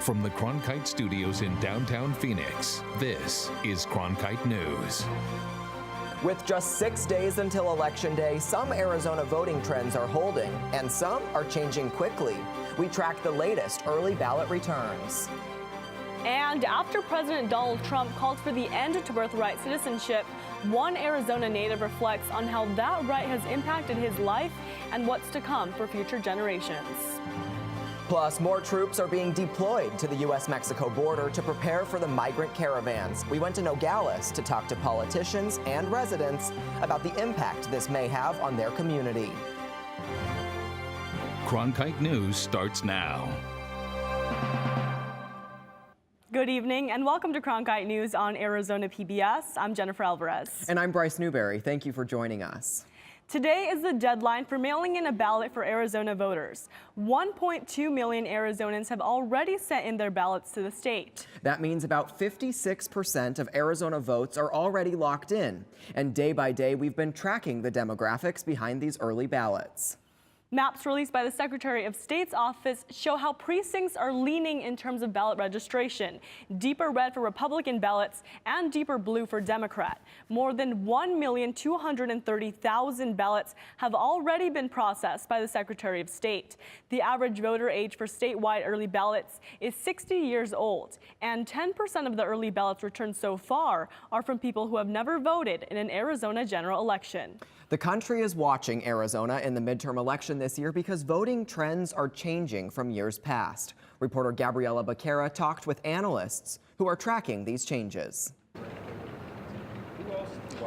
From the Cronkite studios in downtown Phoenix, this is Cronkite News. With just 6 days until Election Day, some Arizona voting trends are holding, and some are changing quickly. We track the latest early ballot returns. And after President Donald Trump called for the end to birthright citizenship, one Arizona native reflects on how that right has impacted his life and what's to come for future generations. Plus, more troops are being deployed to the U.S.-Mexico border to prepare for the migrant caravans. We went to Nogales to talk to politicians and residents about the impact this may have on their community. Cronkite News starts now. Good evening and welcome to Cronkite News on Arizona PBS. I'm Jennifer Alvarez. And I'm Bryce Newberry. Thank you for joining us. Today is the deadline for mailing in a ballot for Arizona voters. 1.2 million Arizonans have already sent in their ballots to the state. That means about 56% of Arizona votes are already locked in. And day by day, we've been tracking the demographics behind these early ballots. Maps released by the Secretary of State's office show how precincts are leaning in terms of ballot registration. Deeper red for Republican ballots and deeper blue for Democrat. More than 1,230,000 ballots have already been processed by the Secretary of State. The average voter age for statewide early ballots is 60 years old, and 10% of the early ballots returned so far are from people who have never voted in an Arizona general election. The country is watching Arizona in the midterm election this year because voting trends are changing from years past. Reporter Gabriela Becerra talked with analysts who are tracking these changes.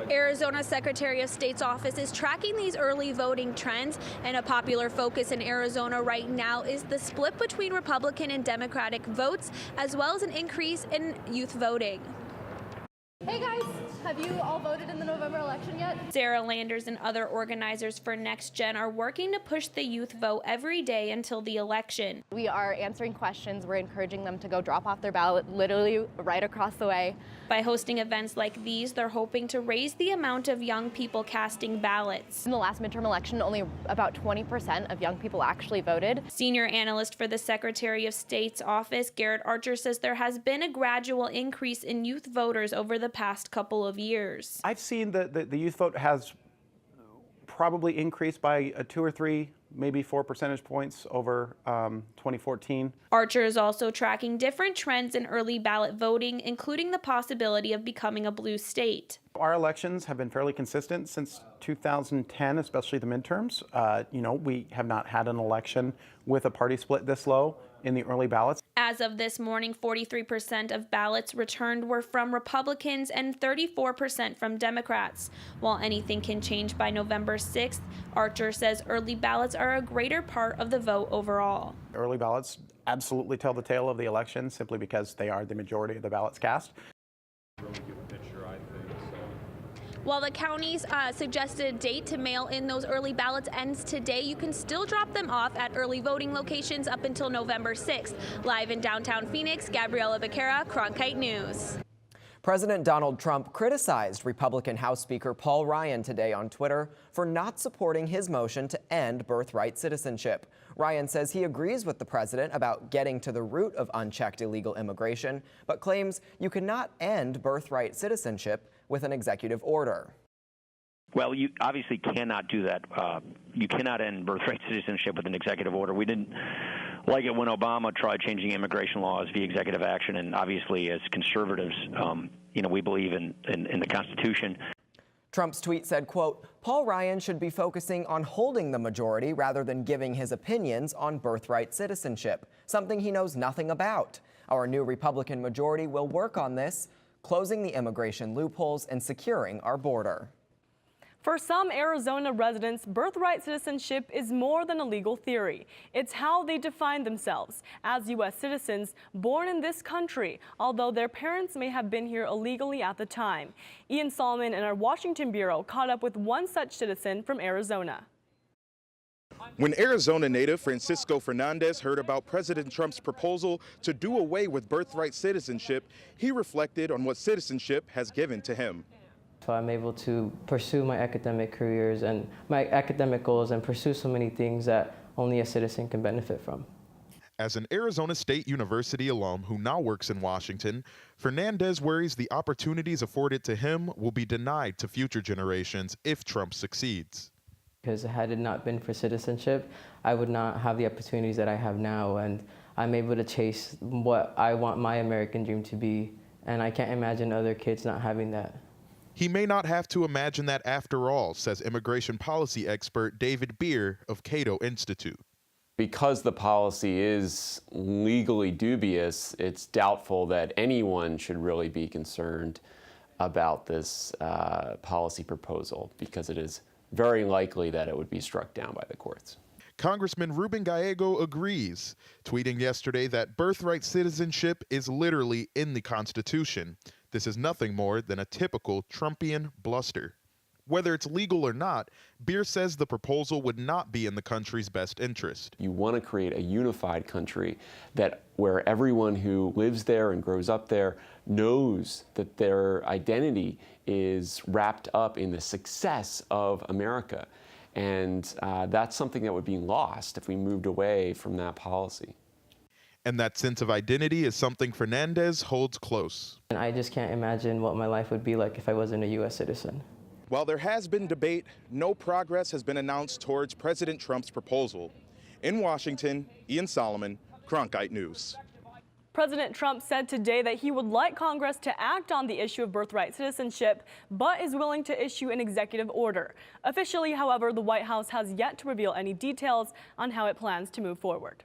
Arizona Secretary of State's office is tracking these early voting trends, and a popular focus in Arizona right now is the split between Republican and Democratic votes, as well as an increase in youth voting. Hey guys, have you all voted in the November election yet? Sarah Landers and other organizers for Next Gen are working to push the youth vote every day until the election. We are answering questions. We're encouraging them to go drop off their ballot literally right across the way. By hosting events like these, they're hoping to raise the amount of young people casting ballots. In the last midterm election, only about 20% of young people actually voted. Senior analyst for the Secretary of State's office, Garrett Archer, says there has been a gradual increase in youth voters over the past couple of years. I've seen the youth vote has probably increased by 2 or 3, maybe 4 percentage points over 2014. Archer is also tracking different trends in early ballot voting, including the possibility of becoming a blue state. Our elections have been fairly consistent since 2010, especially the midterms. We have not had an election with a party split this low in the early ballots. As of this morning, 43% of ballots returned were from Republicans and 34% from Democrats. While anything can change by November 6th, Archer says early ballots are a greater part of the vote overall. Early ballots absolutely tell the tale of the election simply because they are the majority of the ballots cast. While the county's suggested date to mail in those early ballots ends today, you can still drop them off at early voting locations up until November 6th. Live in downtown Phoenix, Gabriela Becerra, Cronkite News. President Donald Trump criticized Republican House Speaker Paul Ryan today on Twitter for not supporting his motion to end birthright citizenship. Ryan says he agrees with the president about getting to the root of unchecked illegal immigration, but claims you cannot end birthright citizenship with an executive order. Well, you obviously cannot do that. You cannot end birthright citizenship with an executive order. We didn't like it when Obama tried changing immigration laws via executive action, and obviously as conservatives, we believe in the Constitution. Trump's tweet said, quote, Paul Ryan should be focusing on holding the majority rather than giving his opinions on birthright citizenship, something he knows nothing about. Our new Republican majority will work on this, closing the immigration loopholes and securing our border. For some Arizona residents, birthright citizenship is more than a legal theory. It's how they define themselves as U.S. citizens born in this country, although their parents may have been here illegally at the time. Ian Solomon and our Washington Bureau caught up with one such citizen from Arizona. When Arizona native Francisco Fernandez heard about President Trump's proposal to do away with birthright citizenship, he reflected on what citizenship has given to him. So I'm able to pursue my academic careers and my academic goals and pursue so many things that only a citizen can benefit from. As an Arizona State University alum who now works in Washington, Fernandez worries the opportunities afforded to him will be denied to future generations if Trump succeeds. Because had it not been for citizenship, I would not have the opportunities that I have now, and I'm able to chase what I want my American dream to be, and I can't imagine other kids not having that. He may not have to imagine that after all, says immigration policy expert David Beer of Cato Institute. Because the policy is legally dubious, it's doubtful that anyone should really be concerned about this policy proposal, because it is very likely that it would be struck down by the courts. Congressman Ruben Gallego agrees, tweeting yesterday that birthright citizenship is literally in the Constitution. This is nothing more than a typical Trumpian bluster. Whether it's legal or not, Beer says the proposal would not be in the country's best interest. You want to create a unified country where everyone who lives there and grows up there knows that their identity is wrapped up in the success of America. And that's something that would be lost if we moved away from that policy. And that sense of identity is something Fernandez holds close. And I just can't imagine what my life would be like if I wasn't a U.S. citizen. While there has been debate, no progress has been announced towards President Trump's proposal. In Washington, Ian Solomon, Cronkite News. President Trump said today that he would like Congress to act on the issue of birthright citizenship, but is willing to issue an executive order. Officially, however, the White House has yet to reveal any details on how it plans to move forward.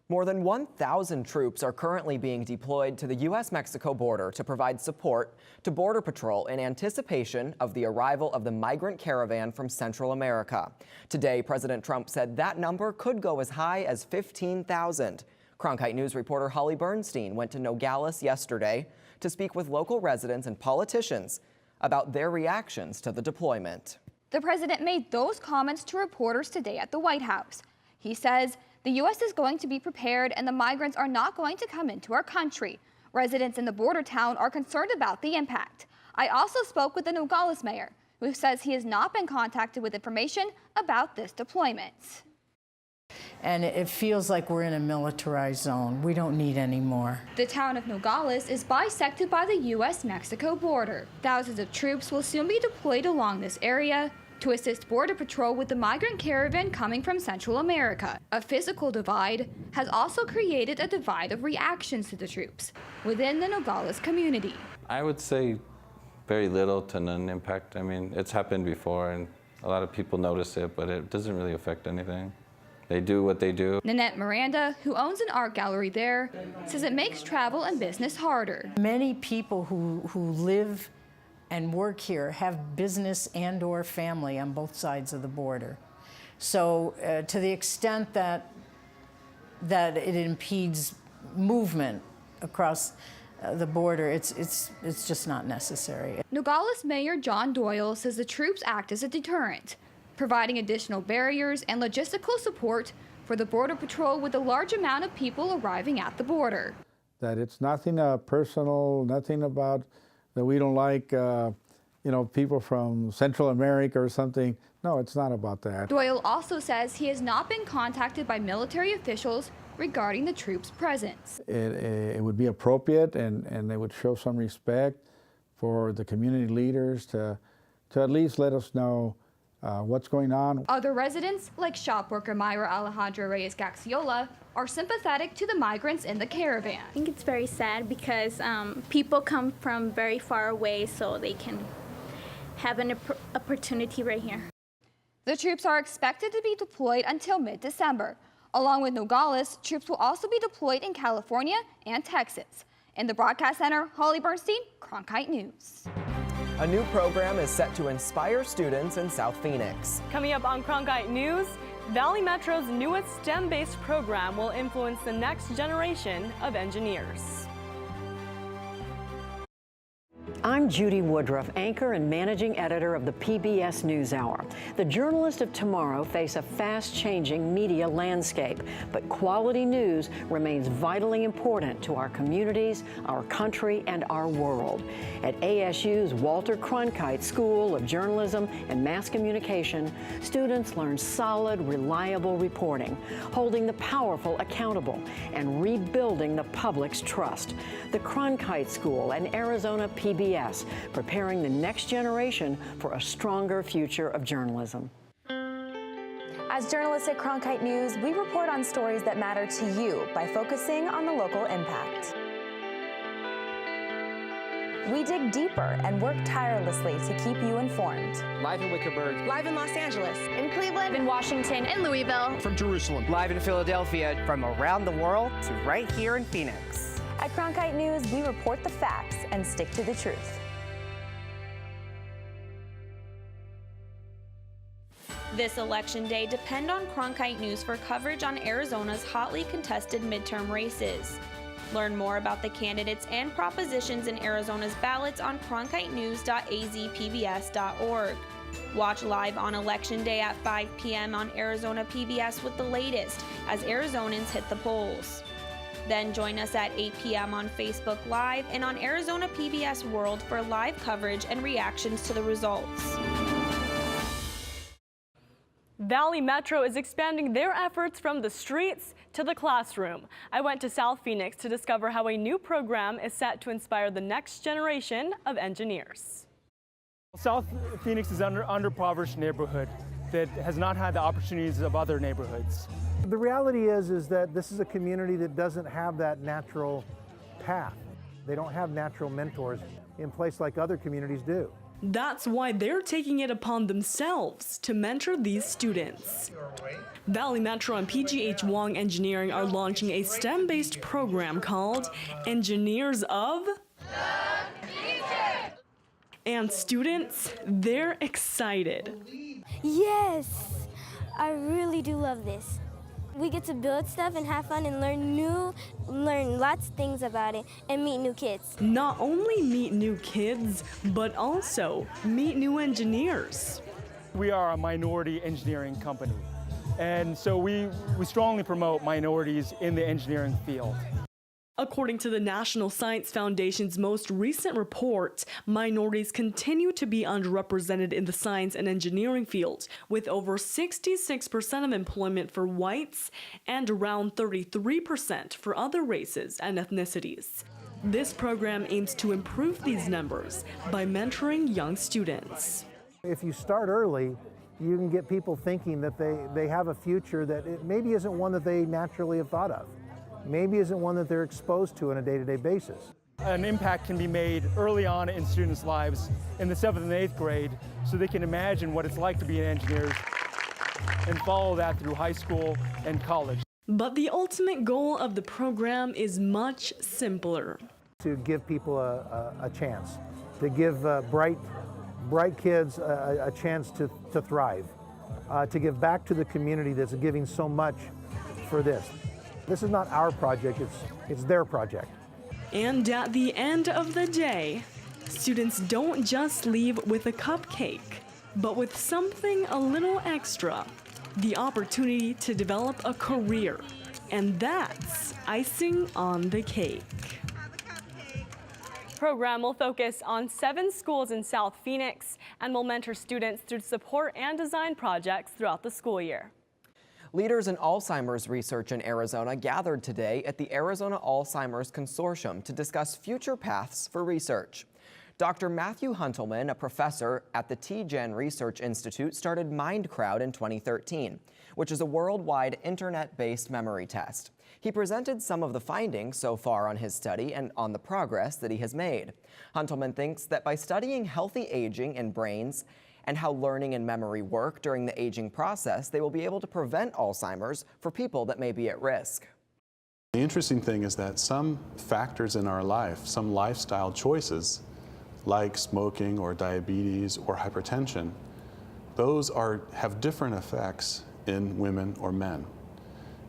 More than 1,000 troops are currently being deployed to the U.S.-Mexico border to provide support to Border Patrol in anticipation of the arrival of the migrant caravan from Central America. Today, President Trump said that number could go as high as 15,000. Cronkite News reporter Holly Bernstein went to Nogales yesterday to speak with local residents and politicians about their reactions to the deployment. The president made those comments to reporters today at the White House. He says the U.S. is going to be prepared and the migrants are not going to come into our country. Residents in the border town are concerned about the impact. I also spoke with the Nogales mayor, who says he has not been contacted with information about this deployment. And it feels like we're in a militarized zone. We don't need any more. The town of Nogales is bisected by the U.S.-Mexico border. Thousands of troops will soon be deployed along this area to assist Border Patrol with the migrant caravan coming from Central America. A physical divide has also created a divide of reactions to the troops within the Nogales community. I would say very little to none impact. I mean, it's happened before and a lot of people notice it, but it doesn't really affect anything. They do what they do. Nanette Miranda, who owns an art gallery there, says it makes travel and business harder. Many people who live and work here have business and or family on both sides of the border. So to the extent that it impedes movement across the border, it's just not necessary. Nogales Mayor John Doyle says the troops act as a deterrent, providing additional barriers and logistical support for the Border Patrol with a large amount of people arriving at the border. That it's nothing personal, nothing about that we don't like, people from Central America or something. No, it's not about that. Doyle also says he has not been contacted by military officials regarding the troops' presence. It would be appropriate and they would show some respect for the community leaders to at least let us know what's going on. Other residents, like shop worker Myra Alejandra Reyes-Gaxiola, are sympathetic to the migrants in the caravan. I think it's very sad because people come from very far away so they can have an opportunity right here. The troops are expected to be deployed until mid-December. Along with Nogales, troops will also be deployed in California and Texas. In the broadcast center, Holly Bernstein, Cronkite News. A new program is set to inspire students in South Phoenix. Coming up on Cronkite News, Valley Metro's newest STEM-based program will influence the next generation of engineers. I'm Judy Woodruff, anchor and managing editor of the PBS NewsHour. The journalists of tomorrow face a fast-changing media landscape, but quality news remains vitally important to our communities, our country, and our world. At ASU's Walter Cronkite School of Journalism and Mass Communication, students learn solid, reliable reporting, holding the powerful accountable, and rebuilding the public's trust. The Cronkite School and Arizona PBS, preparing the next generation for a stronger future of journalism. As journalists at Cronkite News, we report on stories that matter to you by focusing on the local impact. We dig deeper and work tirelessly to keep you informed. Live in Wickerburg. Live in Los Angeles. In Cleveland. In Washington. In Louisville. From Jerusalem. Live in Philadelphia. From around the world to right here in Phoenix. At Cronkite News, we report the facts and stick to the truth. This election day, depend on Cronkite News for coverage on Arizona's hotly contested midterm races. Learn more about the candidates and propositions in Arizona's ballots on cronkitenews.azpbs.org. Watch live on Election Day at 5 p.m. on Arizona PBS with the latest as Arizonans hit the polls. Then join us at 8 p.m. on Facebook Live and on Arizona PBS World for live coverage and reactions to the results. Valley Metro is expanding their efforts from the streets to the classroom. I went to South Phoenix to discover how a new program is set to inspire the next generation of engineers. South Phoenix is an underprivileged neighborhood that has not had the opportunities of other neighborhoods. The reality is that this is a community that doesn't have that natural path. They don't have natural mentors in place like other communities do. That's why they're taking it upon themselves to mentor these students. Valley Metro and PGH Wong Engineering are launching a STEM-based program called Engineers of the Future. And students, they're excited. Yes, I really do love this. We get to build stuff and have fun and learn lots of things about it and meet new kids. Not only meet new kids, but also meet new engineers. We are a minority engineering company, and so we strongly promote minorities in the engineering field. According to the National Science Foundation's most recent report, minorities continue to be underrepresented in the science and engineering field, with over 66% of employment for whites and around 33% for other races and ethnicities. This program aims to improve these numbers by mentoring young students. If you start early, you can get people thinking that they have a future that it maybe isn't one that they naturally have thought of. Maybe isn't one that they're exposed to on a day-to-day basis. An impact can be made early on in students' lives in the 7th and 8th grade so they can imagine what it's like to be an engineer and follow that through high school and college. But the ultimate goal of the program is much simpler. To give people a chance, to give bright kids a chance to thrive, to give back to the community that's giving so much for this. This is not our project, it's their project. And at the end of the day, students don't just leave with a cupcake, but with something a little extra, the opportunity to develop a career. And that's icing on the cake. The program will focus on 7 schools in South Phoenix and will mentor students through support and design projects throughout the school year. Leaders in Alzheimer's research in Arizona gathered today at the Arizona Alzheimer's Consortium to discuss future paths for research. Dr. Matthew Huntelman, a professor at the TGen Research Institute, started MindCrowd in 2013, which is a worldwide internet-based memory test. He presented some of the findings so far on his study and on the progress that he has made. Huntelman thinks that by studying healthy aging in brains and how learning and memory work during the aging process, they will be able to prevent Alzheimer's for people that may be at risk. The interesting thing is that some factors in our life, some lifestyle choices, like smoking or diabetes or hypertension, those have different effects in women or men.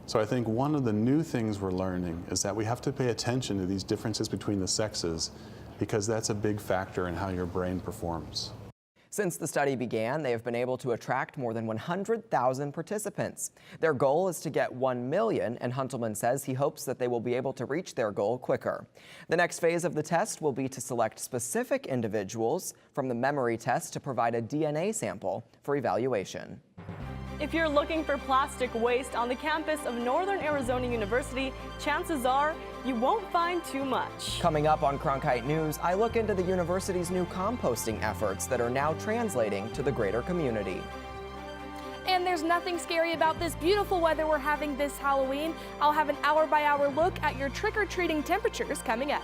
So I think one of the new things we're learning is that we have to pay attention to these differences between the sexes, because that's a big factor in how your brain performs. Since the study began, they have been able to attract more than 100,000 participants. Their goal is to get 1 million, and Huntelman says he hopes that they will be able to reach their goal quicker. The next phase of the test will be to select specific individuals from the memory test to provide a DNA sample for evaluation. If you're looking for plastic waste on the campus of Northern Arizona University, chances are you won't find too much. Coming up on Cronkite News, I look into the university's new composting efforts that are now translating to the greater community. And there's nothing scary about this beautiful weather we're having this Halloween. I'll have an hour-by-hour look at your trick-or-treating temperatures coming up.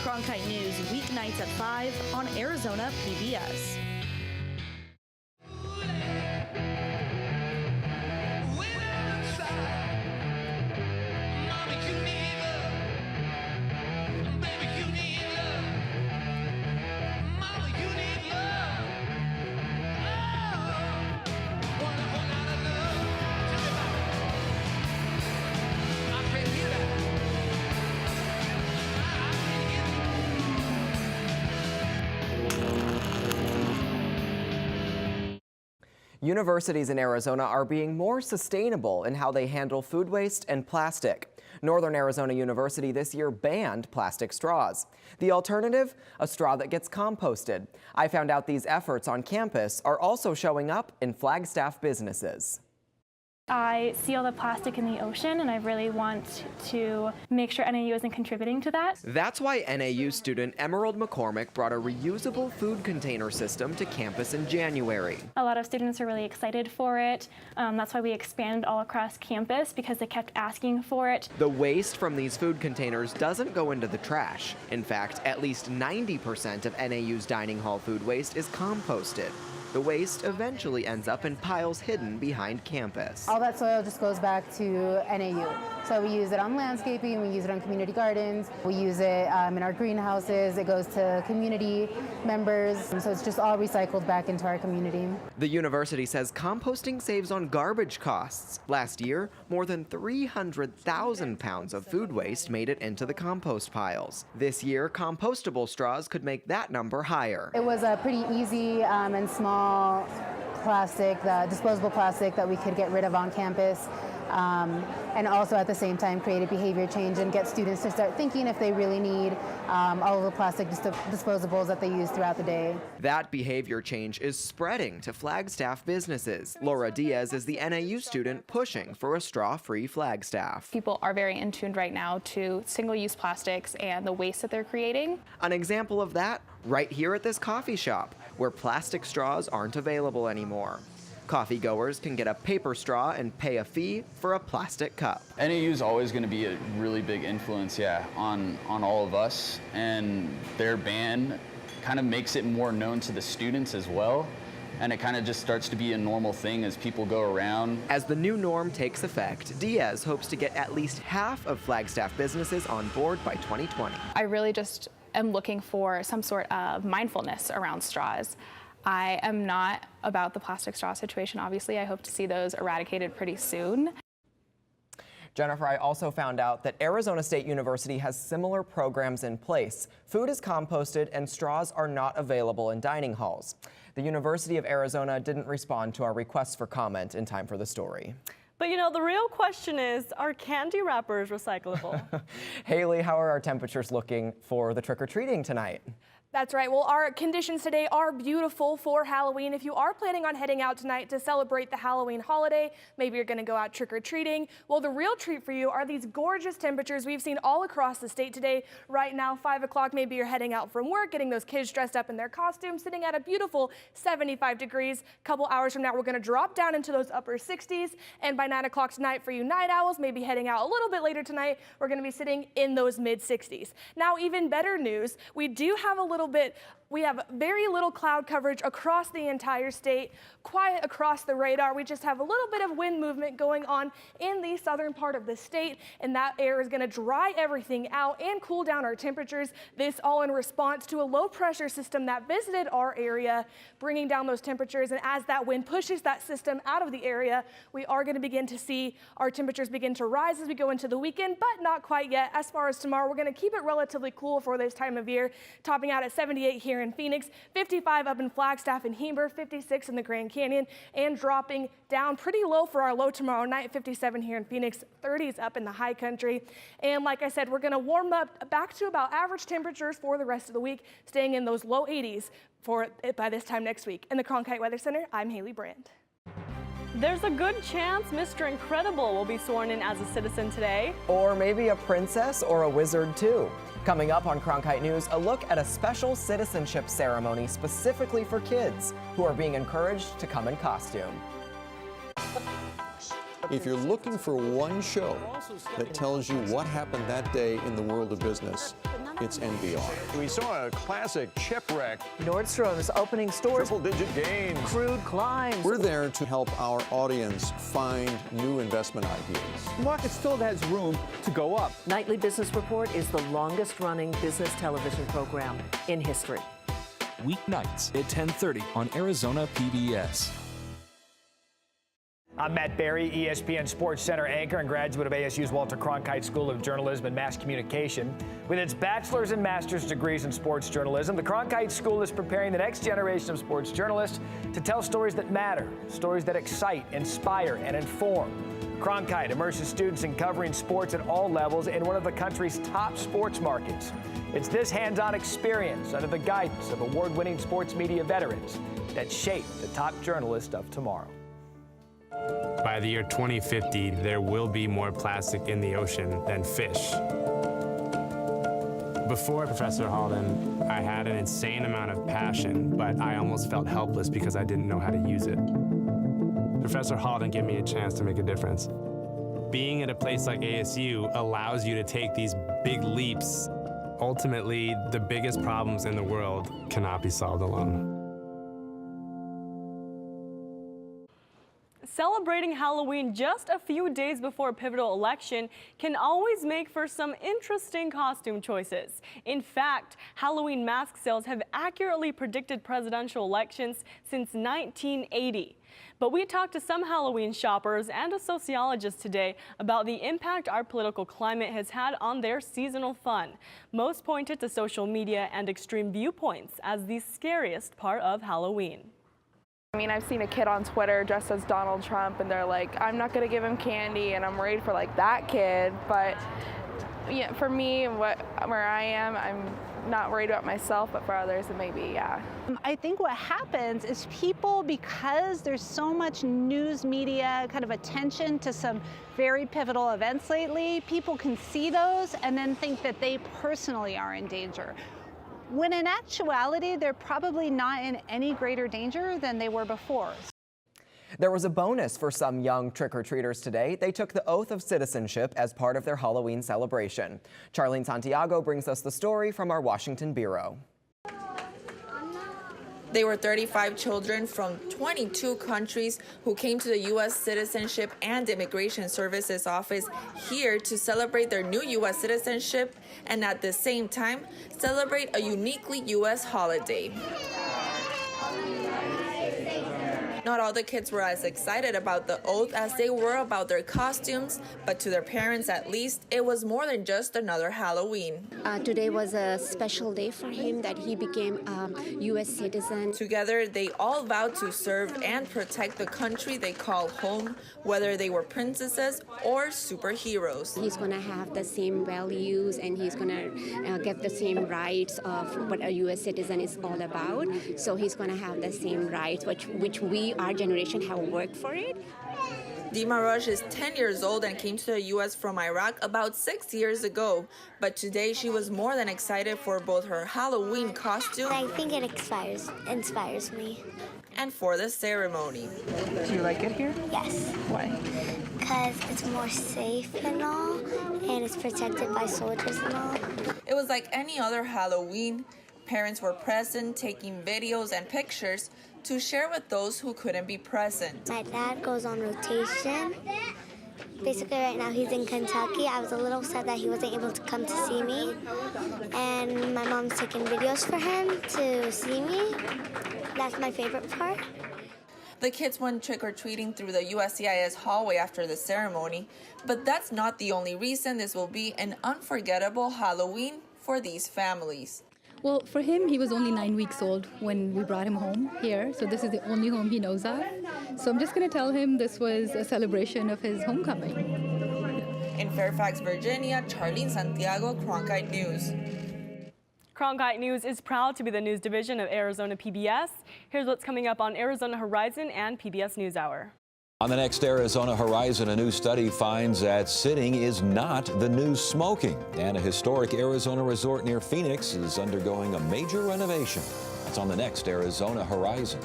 Cronkite News weeknights at 5 on Arizona PBS. Universities in Arizona are being more sustainable in how they handle food waste and plastic. Northern Arizona University this year banned plastic straws. The alternative? A straw that gets composted. I found out these efforts on campus are also showing up in Flagstaff businesses. I see all the plastic in the ocean, and I really want to make sure NAU isn't contributing to that. That's why NAU student Emerald McCormick brought a reusable food container system to campus in January. A lot of students are really excited for it. That's why we expanded all across campus, because they kept asking for it. The waste from these food containers doesn't go into the trash. In fact, at least 90% of NAU's dining hall food waste is composted. The waste eventually ends up in piles hidden behind campus. All that soil just goes back to NAU. So we use it on landscaping, we use it on community gardens, we use it in our greenhouses, it goes to community members, and so it's just all recycled back into our community. The university says composting saves on garbage costs. Last year, more than 300,000 pounds of food waste made it into the compost piles. This year, compostable straws could make that number higher. It was a pretty easy and small plastic, disposable plastic that we could get rid of on campus, and also at the same time create a behavior change and get students to start thinking if they really need all of the plastic disposables that they use throughout the day. That behavior change is spreading to Flagstaff businesses. Laura Diaz is the NAU student pushing for a straw-free Flagstaff. People are very in tune right now to single-use plastics and the waste that they're creating. An example of that right here at this coffee shop, where plastic straws aren't available anymore. Coffee goers can get a paper straw and pay a fee for a plastic cup. NAU is always going to be a really big influence, on all of us, and their ban kind of makes it more known to the students as well, and it kind of just starts to be a normal thing as people go around. As the new norm takes effect, Diaz hopes to get at least half of Flagstaff businesses on board by 2020. I really just am looking for some sort of mindfulness around straws. I am not about the plastic straw situation, obviously. I hope to see those eradicated pretty soon. Jennifer, I also found out that Arizona State University has similar programs in place. Food is composted and straws are not available in dining halls. The University of Arizona didn't respond to our requests for comment in time for the story. But you know, the real question is, are candy wrappers recyclable? Haley, how are our temperatures looking for the trick-or-treating tonight? That's right. Well, our conditions today are beautiful for Halloween. If you are planning on heading out tonight to celebrate the Halloween holiday, maybe you're going to go out trick-or-treating, well, the real treat for you are these gorgeous temperatures we've seen all across the state today. Right now, 5 o'clock, maybe you're heading out from work, getting those kids dressed up in their costumes, sitting at a beautiful 75 degrees. A couple hours from now, we're going to drop down into those upper 60s. And by 9 o'clock tonight, for you night owls, maybe heading out a little bit later tonight, we're going to be sitting in those mid-60s. Now, even better news, we have very little cloud coverage across the entire state, quiet across the radar. We just have a little bit of wind movement going on in the southern part of the state, and that air is going to dry everything out and cool down our temperatures. This all in response to a low pressure system that visited our area, bringing down those temperatures. And as that wind pushes that system out of the area, we are going to begin to see our temperatures begin to rise as we go into the weekend, but not quite yet. As far as tomorrow, we're going to keep it relatively cool for this time of year, topping out at 78 here in Phoenix, 55 up in Flagstaff and Heber, 56 in the Grand Canyon, and dropping down pretty low for our low tomorrow night, 57 here in Phoenix, 30s up in the high country. And like I said, we're going to warm up back to about average temperatures for the rest of the week, staying in those low 80s by this time next week. In the Cronkite Weather Center, I'm Haley Brandt. There's a good chance Mr. Incredible will be sworn in as a citizen today. Or maybe a princess or a wizard too. Coming up on Cronkite News, a look at a special citizenship ceremony specifically for kids who are being encouraged to come in costume. If you're looking for one show that tells you what happened that day in the world of business, it's NBR. We saw a classic shipwreck. Nordstrom's opening stores. Triple-digit gains. Crude climbs. We're there to help our audience find new investment ideas. The market still has room to go up. Nightly Business Report is the longest-running business television program in history. Weeknights at 10:30 on Arizona PBS. I'm Matt Berry, ESPN Sports Center anchor and graduate of ASU's Walter Cronkite School of Journalism and Mass Communication. With its bachelor's and master's degrees in sports journalism, the Cronkite School is preparing the next generation of sports journalists to tell stories that matter, stories that excite, inspire, and inform. Cronkite immerses students in covering sports at all levels in one of the country's top sports markets. It's this hands-on experience under the guidance of award-winning sports media veterans that shape the top journalists of tomorrow. By the year 2050, there will be more plastic in the ocean than fish. Before Professor Halden, I had an insane amount of passion, but I almost felt helpless because I didn't know how to use it. Professor Halden gave me a chance to make a difference. Being at a place like ASU allows you to take these big leaps. Ultimately, the biggest problems in the world cannot be solved alone. Celebrating Halloween just a few days before a pivotal election can always make for some interesting costume choices. In fact, Halloween mask sales have accurately predicted presidential elections since 1980. But we talked to some Halloween shoppers and a sociologist today about the impact our political climate has had on their seasonal fun. Most pointed to social media and extreme viewpoints as the scariest part of Halloween. I mean, I've seen a kid on Twitter dressed as Donald Trump, and they're like, I'm not going to give him candy, and I'm worried for like that kid. But yeah, for me, where I am, I'm not worried about myself, but for others, it may be, yeah. I think what happens is people, because there's so much news media kind of attention to some very pivotal events lately, people can see those and then think that they personally are in danger. When in actuality, they're probably not in any greater danger than they were before. There was a bonus for some young trick-or-treaters today. They took the oath of citizenship as part of their Halloween celebration. Charlene Santiago brings us the story from our Washington bureau. They were 35 children from 22 countries who came to the U.S. Citizenship and Immigration Services office here to celebrate their new U.S. citizenship and at the same time celebrate a uniquely U.S. holiday. Not all the kids were as excited about the oath as they were about their costumes, but to their parents at least, it was more than just another Halloween. Today was a special day for him that he became a U.S. citizen. Together, they all vowed to serve and protect the country they call home, whether they were princesses or superheroes. He's going to have the same values and he's going to get the same rights of what a U.S. citizen is all about. So he's going to have the same rights, which we, our generation, have worked for it. Dima Rush is 10 years old and came to the U.S. from Iraq about 6 years ago. But today she was more than excited for both her Halloween costume. I think it inspires me. And for the ceremony. Do you like it here? Yes. Why? Because it's more safe and all, and it's protected by soldiers and all. It was like any other Halloween. Parents were present, taking videos and pictures to share with those who couldn't be present. My dad goes on rotation. Basically, right now he's in Kentucky. I was a little sad that he wasn't able to come to see me. And my mom's taking videos for him to see me. That's my favorite part. The kids went trick-or-treating through the USCIS hallway after the ceremony, but that's not the only reason this will be an unforgettable Halloween for these families. Well, for him, he was only 9 weeks old when we brought him home here, so this is the only home he knows of. So I'm just going to tell him this was a celebration of his homecoming. In Fairfax, Virginia, Charlene Santiago, Cronkite News. Cronkite News is proud to be the news division of Arizona PBS. Here's what's coming up on Arizona Horizon and PBS NewsHour. On the next Arizona Horizon, a new study finds that sitting is not the new smoking. And a historic Arizona resort near Phoenix is undergoing a major renovation. That's on the next Arizona Horizon.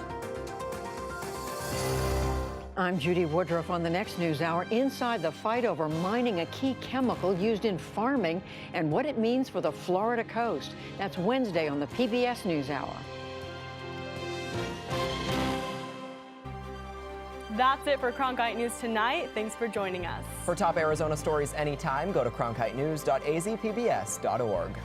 I'm Judy Woodruff on the next NewsHour. Inside the fight over mining a key chemical used in farming and what it means for the Florida coast. That's Wednesday on the PBS NewsHour. That's it for Cronkite News tonight. Thanks for joining us. For top Arizona stories anytime, go to cronkitenews.azpbs.org.